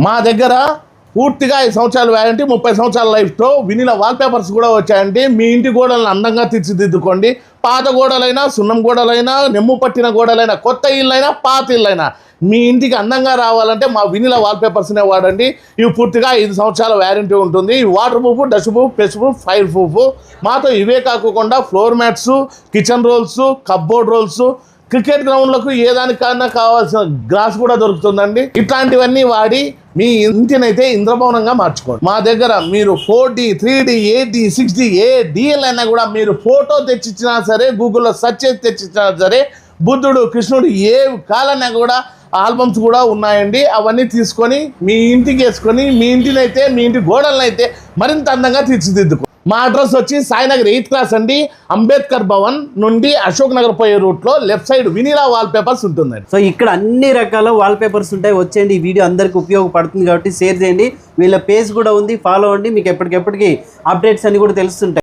మా దగ్గర పూర్తిగా 5 సంవత్సరాల వ్యారంటీ, 30 సంవత్సరాల లైఫ్తో వినిలా వాల్పేపర్స్ కూడా వచ్చాయండి. మీ ఇంటి గోడలను అందంగా తీర్చిదిద్దుకోండి. పాత గోడలైనా, సున్నం గోడలైనా, నెమ్ము పట్టిన గోడలైనా, కొత్త ఇళ్ళైనా, పాత ఇళ్ళైనా మీ ఇంటికి అందంగా రావాలంటే మా వినిలా వాల్పేపర్స్నే వాడండి. ఇవి పూర్తిగా 5 సంవత్సరాల వ్యారంటీ ఉంటుంది. ఇవి water proof, dust proof, pest proof, fire proof. మాతో ఇవే కాకుండా floor mats, kitchen rolls, cupboard rolls, cricket గ్రౌండ్లకు ఏ దానికన్నా కావాల్సిన గ్రాస్ కూడా దొరుకుతుందండి. ఇట్లాంటివన్నీ వాడి మీ ఇంటినైతే ఇంద్రభవనంగా మార్చుకోండి. మా దగ్గర మీరు 4D, 3D, 8D, 6D ఏ డిఎల్ అయినా కూడా మీరు ఫోటో తెచ్చిచ్చినా సరే, గూగుల్లో సెర్చ్ చేసి తెచ్చిచ్చినా సరే, బుద్ధుడు, కృష్ణుడు ఏ కాలన్నా కూడా ఆల్బమ్స్ కూడా ఉన్నాయండి. అవన్నీ తీసుకొని మీ ఇంటికి వేసుకొని మీ ఇంటినైతే, మీ ఇంటి గోడలనైతే మరింత అందంగా తీర్చిదిద్దుకో. మా అడ్రస్ వచ్చి సాయినగర్ 8th క్లాస్ అండి. అంబేద్కర్ భవన్ నుండి అశోక్ నగర్ పోయే రూట్లో లెఫ్ట్ సైడ్ వినిలా వాల్పేపర్స్ ఉంటుందండి. సో ఇక్కడ అన్ని రకాల వాల్పేపర్స్ ఉంటాయి. వచ్చేయండి, ఈ వీడియో అందరికీ ఉపయోగపడుతుంది కాబట్టి షేర్ చేయండి. వీళ్ళ పేజ్ కూడా ఉంది, ఫాలో అవ్వండి. మీకు ఎప్పటికెప్పటికి అప్డేట్స్ అన్ని కూడా తెలుస్తుంటాయి.